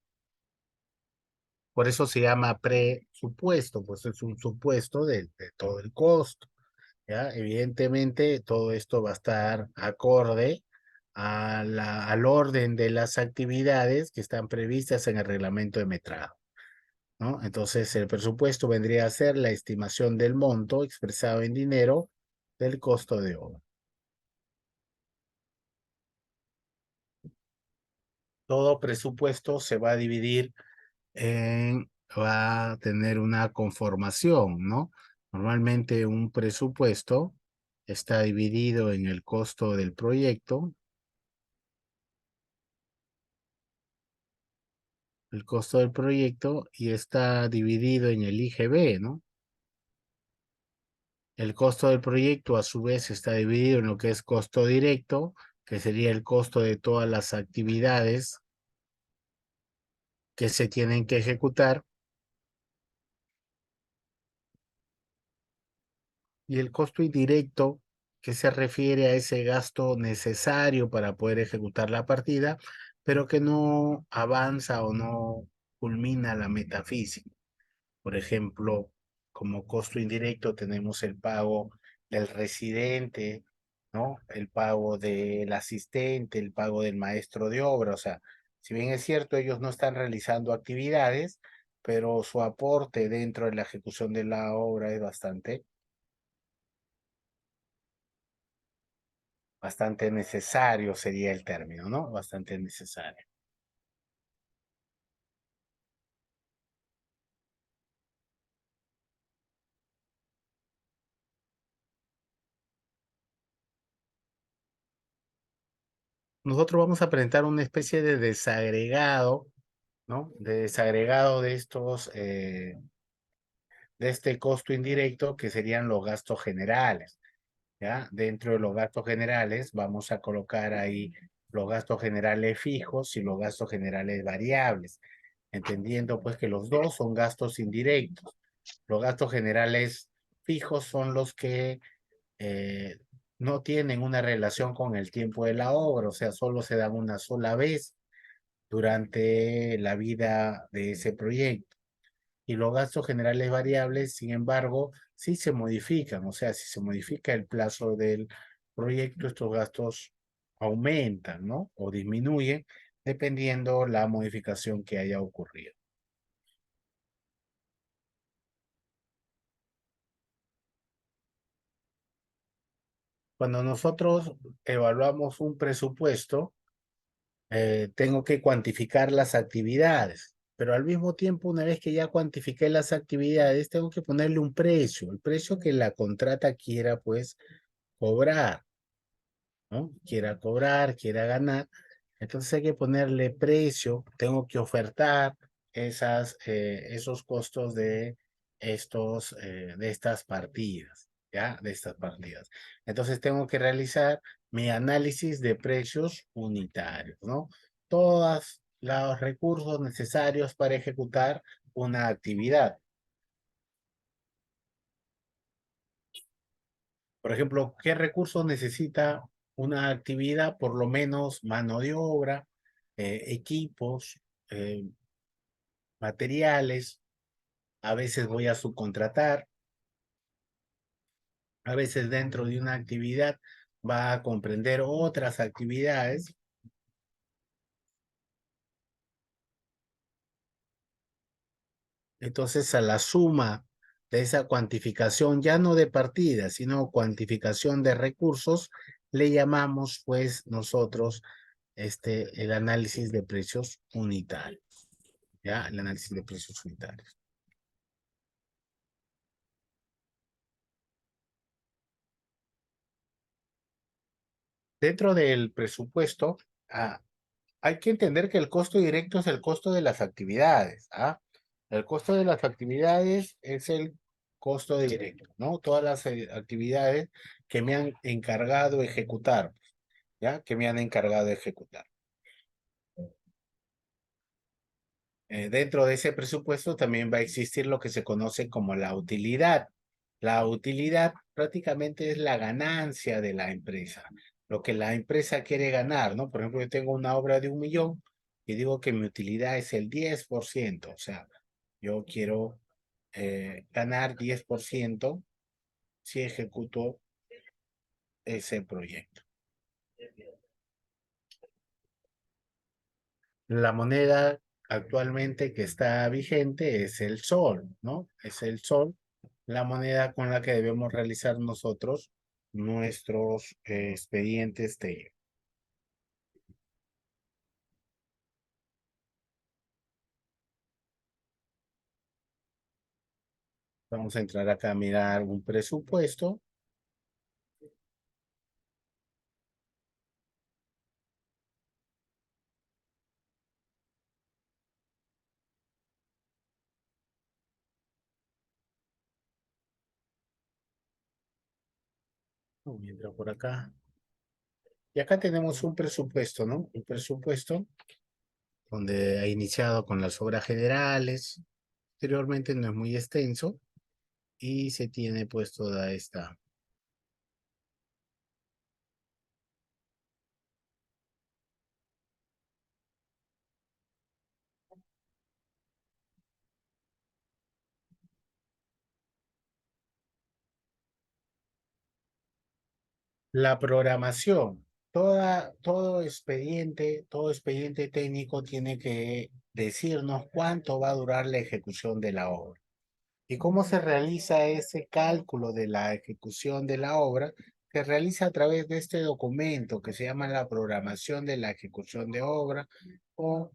Por eso se llama presupuesto, pues es un supuesto de todo el costo. ¿Ya? Evidentemente, todo esto va a estar acorde al orden de las actividades que están previstas en el reglamento de metrado, ¿no? Entonces, el presupuesto vendría a ser la estimación del monto expresado en dinero del costo de obra. Todo presupuesto se va a dividir va a tener una conformación, ¿no? Normalmente un presupuesto está dividido en el costo del proyecto, el costo del proyecto y está dividido en el IGB, ¿no? El costo del proyecto a su vez está dividido en lo que es costo directo, que sería el costo de todas las actividades que se tienen que ejecutar, y el costo indirecto, que se refiere a ese gasto necesario para poder ejecutar la partida, pero que no avanza o no culmina la metafísica. Por ejemplo, como costo indirecto tenemos el pago del residente, ¿no? El pago del asistente, el pago del maestro de obra. O sea, si bien es cierto, ellos no están realizando actividades, pero su aporte dentro de la ejecución de la obra es bastante necesario, sería el término, ¿no? Bastante necesario. Nosotros vamos a presentar una especie de desagregado, ¿no? De desagregado de de este costo indirecto que serían los gastos generales, ¿ya? Dentro de los gastos generales vamos a colocar ahí los gastos generales fijos y los gastos generales variables, entendiendo pues que los dos son gastos indirectos. Los gastos generales fijos son los que eh, no tienen una relación con el tiempo de la obra, o sea, solo se dan una sola vez durante la vida de ese proyecto. Y los gastos generales variables, sin embargo, sí se modifican, o sea, si se modifica el plazo del proyecto, estos gastos aumentan, ¿no? O disminuyen dependiendo la modificación que haya ocurrido. Cuando nosotros evaluamos un presupuesto, tengo que cuantificar las actividades, pero al mismo tiempo, una vez que ya cuantifiqué las actividades, tengo que ponerle un precio, el precio que la contrata quiera, pues, cobrar, ¿no? Quiera cobrar, quiera ganar. Entonces hay que ponerle precio, tengo que ofertar esos costos de estas partidas, ¿ya? De estas partidas. Entonces tengo que realizar mi análisis de precios unitarios, ¿no? Todos los recursos necesarios para ejecutar una actividad. Por ejemplo, ¿qué recursos necesita una actividad? Por lo menos mano de obra, equipos, eh, materiales. A veces voy a subcontratar, a veces dentro de una actividad va a comprender otras actividades. Entonces, a la suma de esa cuantificación, ya no de partida, sino cuantificación de recursos, le llamamos pues nosotros el análisis de precios unitarios. ¿Ya? El análisis de precios unitarios. Dentro del presupuesto, hay que entender que el costo directo es el costo de las actividades, ¿ah? El costo de las actividades es el costo directo, ¿no? Todas las actividades que me han encargado ejecutar, ¿ya? Que me han encargado ejecutar. Dentro de ese presupuesto también va a existir lo que se conoce como la utilidad. La utilidad prácticamente es la ganancia de la empresa, lo que la empresa quiere ganar, ¿no? Por ejemplo, yo tengo una obra de 1 millón y digo que mi utilidad es el 10%, o sea, yo quiero ganar 10% si ejecuto ese proyecto. La moneda actualmente que está vigente es el sol, ¿no? Es el sol, la moneda con la que debemos realizar nosotros nuestros expedientes de... Vamos a entrar acá a mirar un presupuesto. Entro por acá. Y acá tenemos un presupuesto, ¿no? Un presupuesto donde ha iniciado con las obras generales. Anteriormente no es muy extenso y se tiene pues toda esta... La programación, todo expediente técnico tiene que decirnos cuánto va a durar la ejecución de la obra. ¿Y cómo se realiza ese cálculo de la ejecución de la obra? Se realiza a través de este documento que se llama la programación de la ejecución de obra o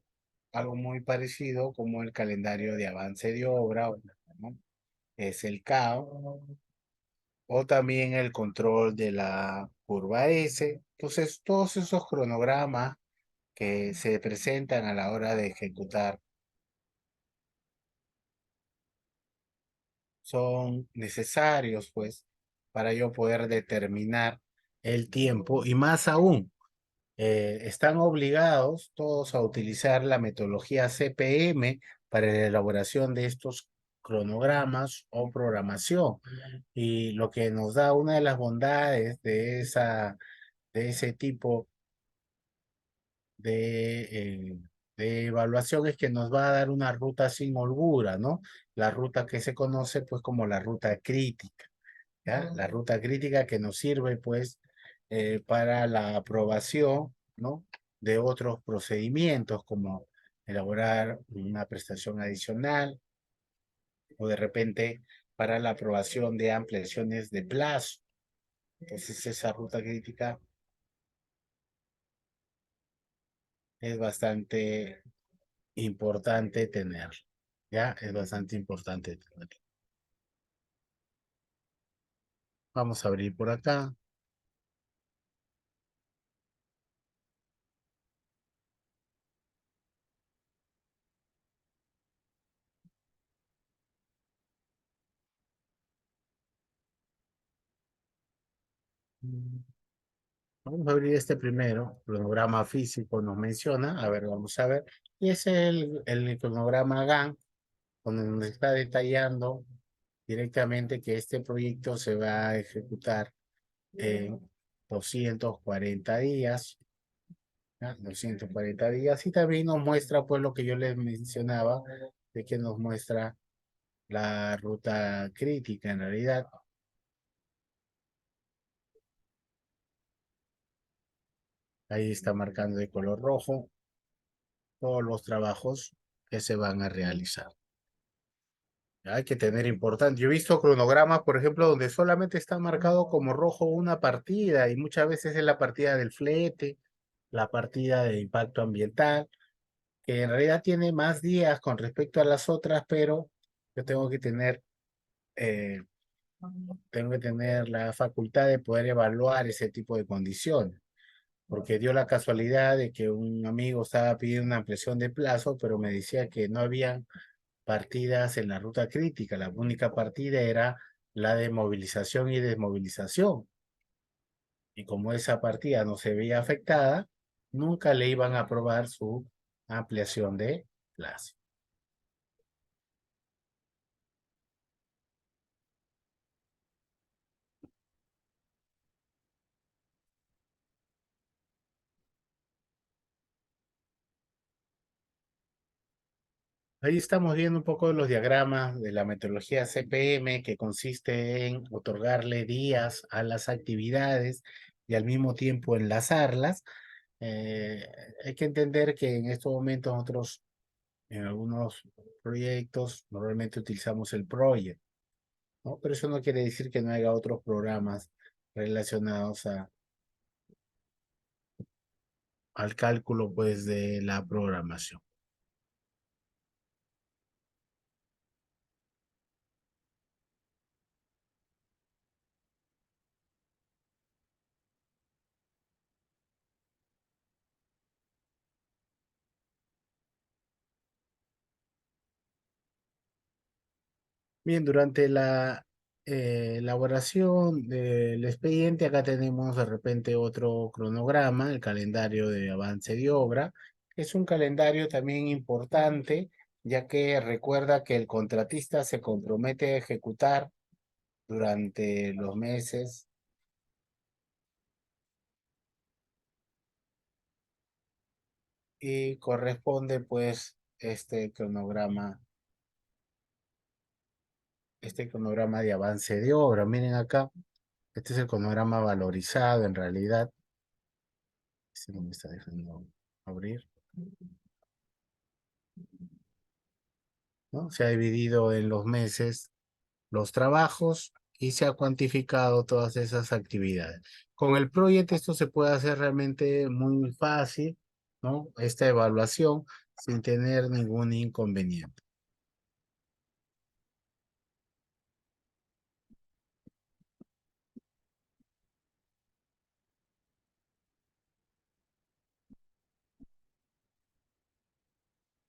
algo muy parecido como el calendario de avance de obra, ¿no? Es el CAO o también el control de la curva S. Entonces, todos esos cronogramas que se presentan a la hora de ejecutar son necesarios, pues, para yo poder determinar el tiempo y más aún, están obligados todos a utilizar la metodología CPM para la elaboración de estos cronogramas o programación. Y lo que nos da una de las bondades de ese tipo de, de evaluación es que nos va a dar una ruta sin holgura, ¿no? La ruta que se conoce pues como la ruta crítica, ¿ya? La ruta crítica que nos sirve pues para la aprobación, ¿no? De otros procedimientos como elaborar una prestación adicional o de repente para la aprobación de ampliaciones de plazo. Entonces esa ruta crítica es bastante importante tener, ¿ya? Es bastante importante tener. Vamos a abrir por acá. Vamos a abrir este primero. Cronograma físico nos menciona. A ver, vamos a ver. Y es el cronograma GAN, donde nos está detallando directamente que este proyecto se va a ejecutar en 240 días. ¿Ya? 240 días. Y también nos muestra, pues, lo que yo les mencionaba, de que nos muestra la ruta crítica en realidad. Ahí está marcando de color rojo todos los trabajos que se van a realizar. Hay que tener importante. Yo he visto cronogramas, por ejemplo, donde solamente está marcado como rojo una partida y muchas veces es la partida del flete, la partida de impacto ambiental, que en realidad tiene más días con respecto a las otras, pero yo eh, tengo que tener la facultad de poder evaluar ese tipo de condiciones. porque dio la casualidad de que un amigo estaba pidiendo una ampliación de plazo, pero me decía que no había partidas en la ruta crítica. La única partida era la de movilización y desmovilización. Y como esa partida no se veía afectada, nunca le iban a aprobar su ampliación de plazo. Ahí estamos viendo un poco de los diagramas de la metodología CPM, que consiste en otorgarle días a las actividades y al mismo tiempo enlazarlas. Eh, Hay que entender que en estos momentos nosotros en algunos proyectos normalmente utilizamos el Project, ¿no? Pero eso no quiere decir que no haya otros programas relacionados al cálculo, pues, de la programación. Bien, durante la elaboración del expediente, acá tenemos de repente otro cronograma, el calendario de avance de obra. Es un calendario también importante, ya que recuerda que el contratista se compromete a ejecutar durante los meses y corresponde pues este cronograma de avance de obra. Miren acá, este es el cronograma valorizado en realidad. Este no me está dejando abrir, ¿no? Se ha dividido en los meses los trabajos y se ha cuantificado todas esas actividades. Con el proyecto esto se puede hacer realmente muy fácil, ¿no? Esta evaluación sin tener ningún inconveniente.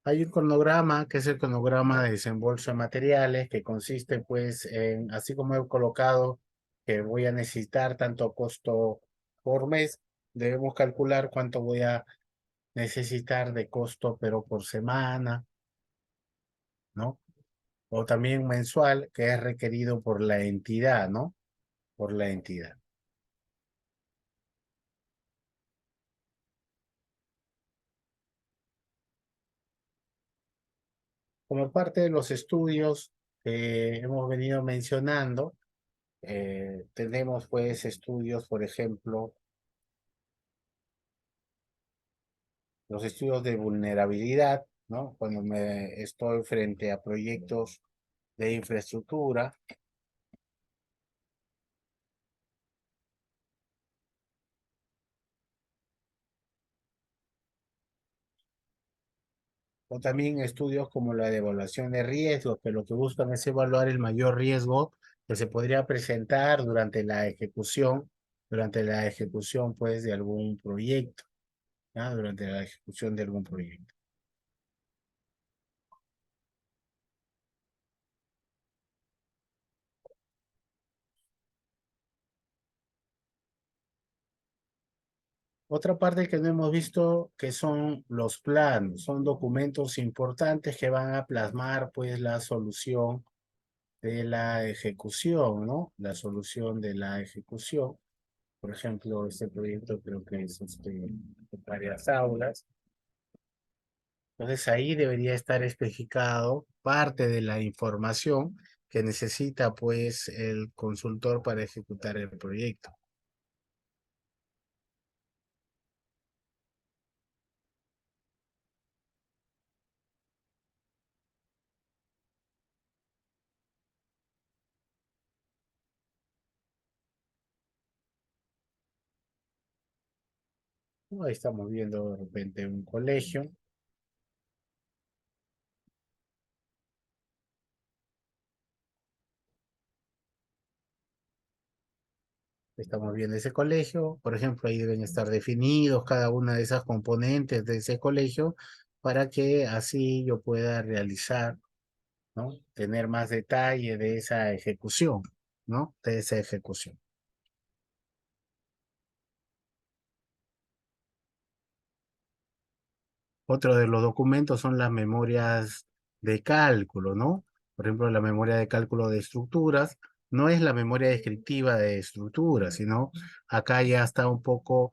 Hay un cronograma que es el cronograma de desembolso de materiales que consiste pues en, así como he colocado que voy a necesitar tanto costo por mes, debemos calcular cuánto voy a necesitar de costo pero por semana, ¿no? O también mensual que es requerido por la entidad, ¿no? Por la entidad. Como parte de los estudios que hemos venido mencionando, tenemos pues estudios, por ejemplo, los estudios de vulnerabilidad, ¿no? Cuando me estoy frente a proyectos de infraestructura, o también estudios como la de evaluación de riesgos, que lo que buscan es evaluar el mayor riesgo que se podría presentar durante la ejecución, pues, de algún proyecto, ¿ya? Durante la ejecución de algún proyecto. Otra parte que no hemos visto que son los planos, son documentos importantes que van a plasmar pues la solución de la ejecución, ¿no? La solución de la ejecución. Por ejemplo, este proyecto creo que es varias aulas. Entonces ahí debería estar especificado parte de la información que necesita pues el consultor para ejecutar el proyecto. ¿No? Ahí estamos viendo de repente un colegio. Estamos viendo ese colegio, por ejemplo, ahí deben estar definidos cada una de esas componentes de ese colegio para que así yo pueda realizar, ¿no? Tener más detalle de esa ejecución, ¿no? De esa ejecución. Otro de los documentos son las memorias de cálculo, ¿no? Por ejemplo, la memoria de cálculo de estructuras no es la memoria descriptiva de estructuras, sino acá ya está un poco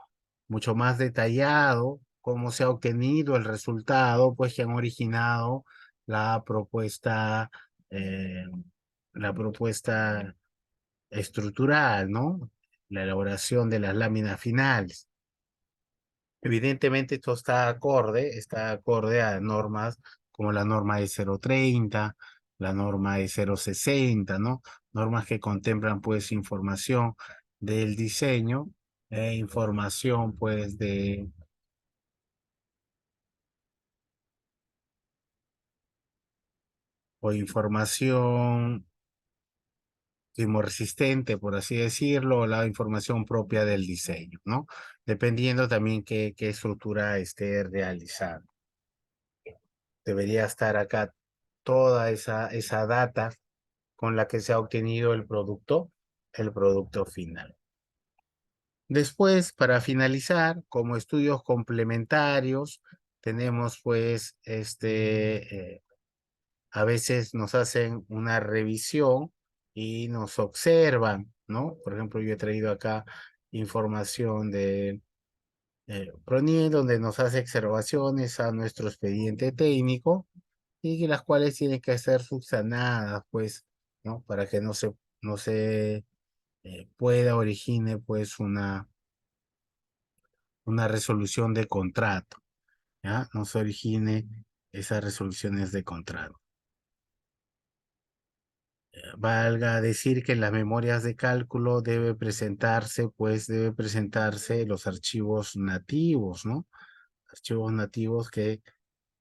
mucho más detallado cómo se ha obtenido el resultado, pues que han originado la propuesta, eh, la propuesta estructural, ¿no? La elaboración de las láminas finales. Evidentemente esto está acorde a normas como la norma de 030, la norma de 060, ¿no? Normas que contemplan pues información del diseño e información pues o información resistente, por así decirlo, o la información propia del diseño, ¿no? Dependiendo también qué estructura esté realizada. Debería estar acá toda esa data con la que se ha obtenido el producto final. Después, para finalizar, como estudios complementarios, tenemos pues a veces nos hacen una revisión y nos observan, ¿no? Por ejemplo, yo he traído acá información de PRONIE, donde nos hace observaciones a nuestro expediente técnico y que las cuales tienen que ser subsanadas, pues, ¿no? Para que no se pueda origine, pues, una resolución de contrato, ¿ya? No se origine esas resoluciones de contrato. Valga decir que en las memorias de cálculo debe presentarse los archivos nativos, ¿no? Archivos nativos que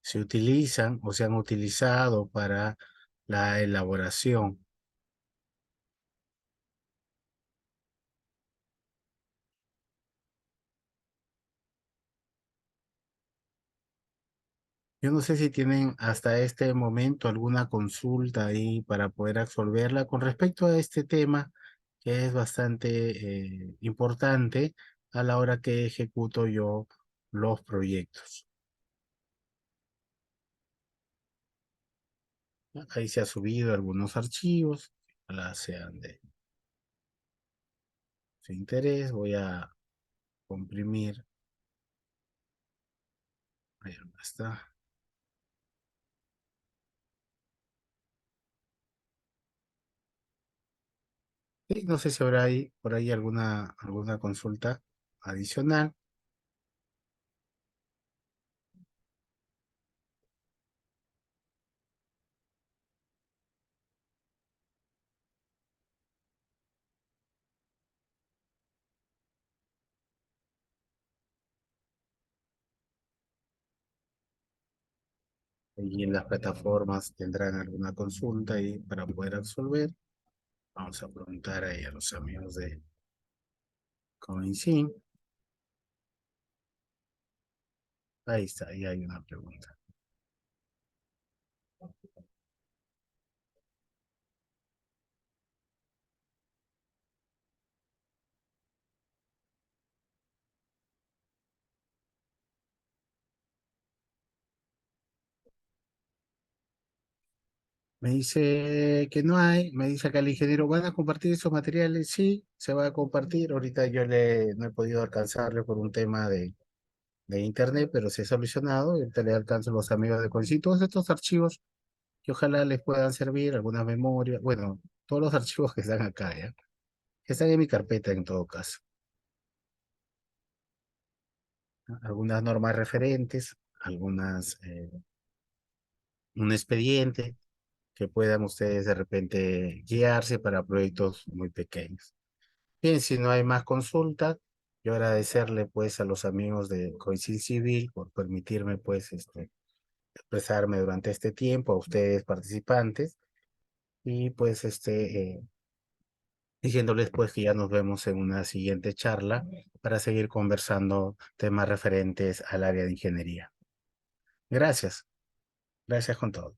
se utilizan o se han utilizado para la elaboración. Yo no sé si tienen hasta este momento alguna consulta ahí para poder absolverla con respecto a este tema que es bastante importante a la hora que ejecuto yo los proyectos. Ahí se ha subido algunos archivos, ojalá sean de su interés. Voy a comprimir. Ahí está. Y no sé si habrá ahí, por ahí alguna consulta adicional. Y en las plataformas tendrán alguna consulta ahí para poder absolver. Vamos a preguntar ahí a los amigos de Coincin. Ahí está, ahí hay una pregunta. Me dice que no hay, me dice acá el ingeniero, ¿van a compartir esos materiales? Sí, se va a compartir. Ahorita no he podido alcanzarle por un tema de internet, pero se ha solucionado. Y ahorita le alcanzo a los amigos de Coincin todos estos archivos que ojalá les puedan servir, algunas memorias, bueno, todos los archivos que están acá, ¿ya? Que están en mi carpeta en todo caso. Algunas normas referentes, un expediente que puedan ustedes de repente guiarse para proyectos muy pequeños. Bien, si no hay más consultas, yo agradecerle pues a los amigos de Coincid Civil por permitirme pues expresarme durante este tiempo, a ustedes participantes, y pues diciéndoles pues que ya nos vemos en una siguiente charla para seguir conversando temas referentes al área de ingeniería. Gracias, gracias con todo.